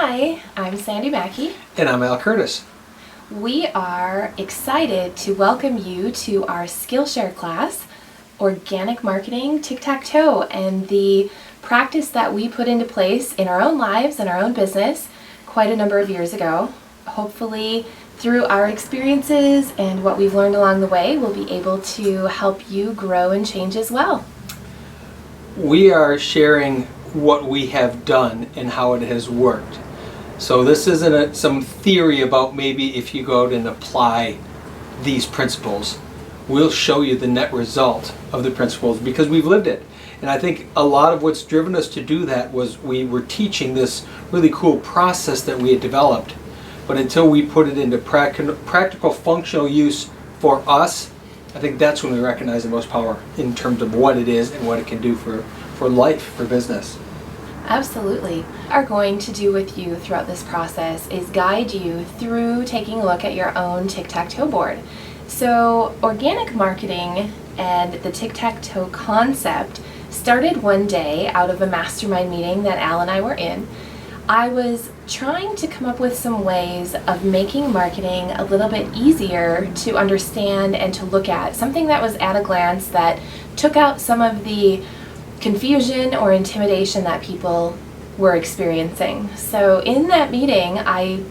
Hi, I'm Sandi Maki. And I'm Al Curtis. We are excited to welcome you to our Skillshare class, Organic Marketing Tic-Tac-Toe, and the practice that we put into place in our own lives and our own business quite a number of years ago. Hopefully, through our experiences and what we've learned along the way, we'll be able to help you grow and change as well. We are sharing what we have done and how it has worked. So this isn't some theory about maybe if you go out and apply these principles. We'll show you the net result of the principles because we've lived it. And I think a lot of what's driven us to do that was we were teaching this really cool process that we had developed. But until we put it into practical functional use for us, I think that's when we recognize the most power in terms of what it is and what it can do for life, for business. Absolutely. What we are going to do with you throughout this process is guide you through taking a look at your own tic-tac-toe board. So organic marketing and the tic-tac-toe concept started one day out of a mastermind meeting that Al and I were in. I was trying to come up with some ways of making marketing a little bit easier to understand and to look at, something that was at a glance that took out some of the confusion or intimidation that people were experiencing. So in that meeting, I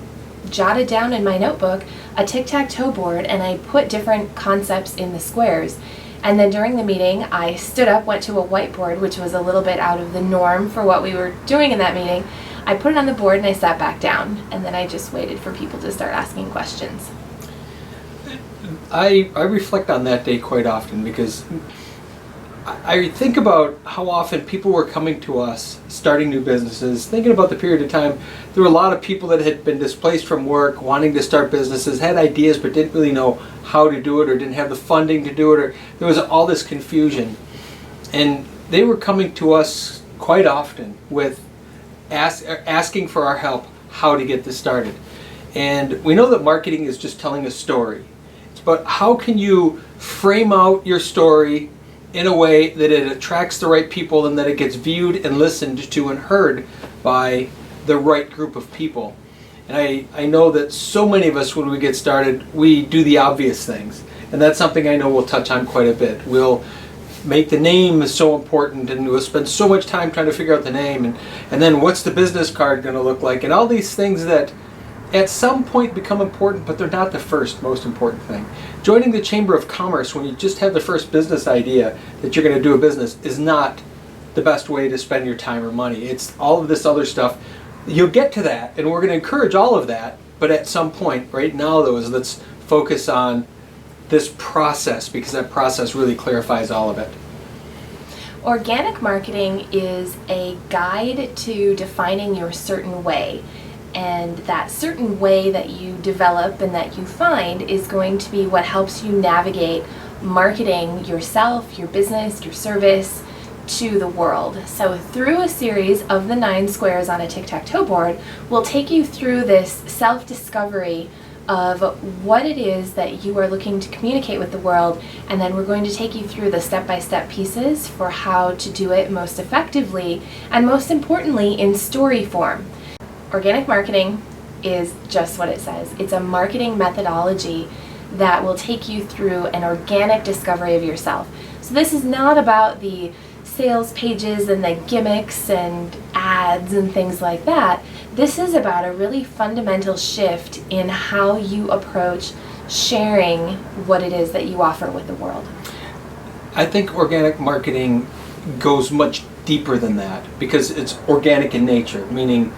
jotted down in my notebook a tic-tac-toe board and I put different concepts in the squares. And then during the meeting, I stood up, went to a whiteboard, which was a little bit out of the norm for what we were doing in that meeting. I put it on the board and I sat back down, and then I just waited for people to start asking questions. I reflect on that day quite often because I think about how often people were coming to us, starting new businesses, thinking about the period of time. There were a lot of people that had been displaced from work, wanting to start businesses, had ideas but didn't really know how to do it or didn't have the funding to do it, or there was all this confusion. And they were coming to us quite often with asking for our help how to get this started. And we know that marketing is just telling a story. But how can you frame out your story in a way that it attracts the right people and that it gets viewed and listened to and heard by the right group of people? And I know that so many of us, when we get started, we do the obvious things. And that's something I know we'll touch on quite a bit. We'll make the name so important, and we'll spend so much time trying to figure out the name, and then what's the business card going to look like, and all these things that at some point become important, but they're not the first most important thing. Joining the Chamber of Commerce when you just have the first business idea that you're going to do a business is not the best way to spend your time or money. It's all of this other stuff. You'll get to that, and we're going to encourage all of that, but at some point, right now though, is let's focus on this process, because that process really clarifies all of it. Organic marketing is a guide to defining your certain way. And that certain way that you develop and that you find is going to be what helps you navigate marketing yourself, your business, your service to the world. So through a series of the 9 squares on a tic-tac-toe board, we'll take you through this self-discovery of what it is that you are looking to communicate with the world, and then we're going to take you through the step-by-step pieces for how to do it most effectively and most importantly in story form. Organic marketing is just what it says. It's a marketing methodology that will take you through an organic discovery of yourself. So this is not about the sales pages and the gimmicks and ads and things like that. This is about a really fundamental shift in how you approach sharing what it is that you offer with the world. I think organic marketing goes much deeper than that because it's organic in nature, meaning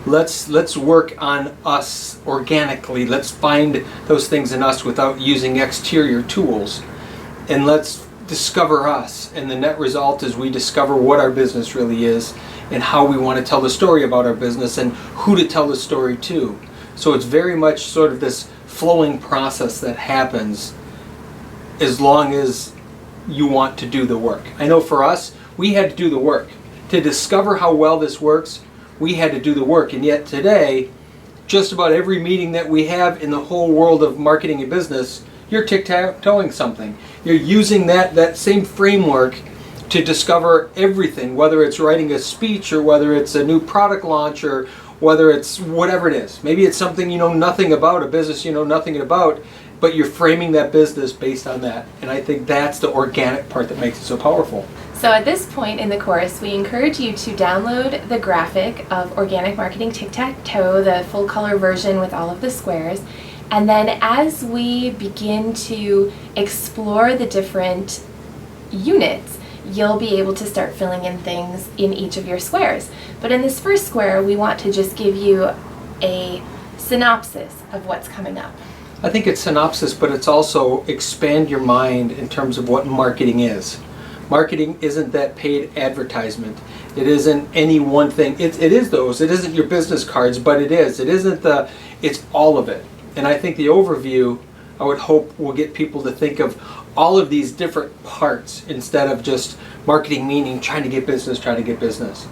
let's work on us organically. Let's find those things in us without using exterior tools, and let's discover us. And the net result is we discover what our business really is and how we want to tell the story about our business and who to tell the story to. So it's very much sort of this flowing process that happens as long as you want to do the work. I know for us, we had to do the work. To discover how well this works, we had to do the work. And yet today, just about every meeting that we have in the whole world of marketing and business, you're tic-tac-toeing something. You're using that same framework to discover everything, whether it's writing a speech or whether it's a new product launch or whether it's whatever it is. Maybe it's something you know nothing about, a business you know nothing about, but you're framing that business based on that. And I think that's the organic part that makes it so powerful. So at this point in the course, we encourage you to download the graphic of Organic Marketing Tic-Tac-Toe, the full color version with all of the squares. And then as we begin to explore the different units, you'll be able to start filling in things in each of your squares. But in this first square, we want to just give you a synopsis of what's coming up. I think it's synopsis, but it's also expand your mind in terms of what marketing is. Marketing isn't that paid advertisement. It isn't any one thing. It is those. It isn't your business cards, but it is. It isn't the, it's all of it. And I think the overview, I would hope, will get people to think of all of these different parts instead of just marketing meaning trying to get business, trying to get business.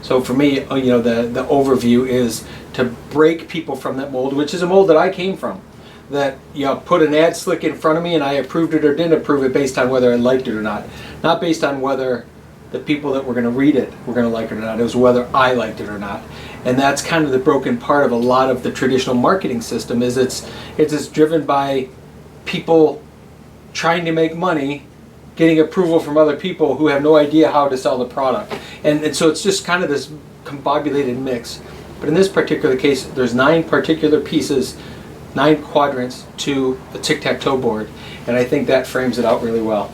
So for me, you know, the overview is to break people from that mold, which is a mold that I came from. That, you know, put an ad slick in front of me and I approved it or didn't approve it based on whether I liked it or not. Not based on whether the people that were going to read it were going to like it or not. It was whether I liked it or not. And that's kind of the broken part of a lot of the traditional marketing system, is it's driven by people trying to make money, getting approval from other people who have no idea how to sell the product. And so it's just kind of this combobulated mix. But in this particular case, there's 9 particular pieces, 9 quadrants to the tic-tac-toe board, and I think that frames it out really well.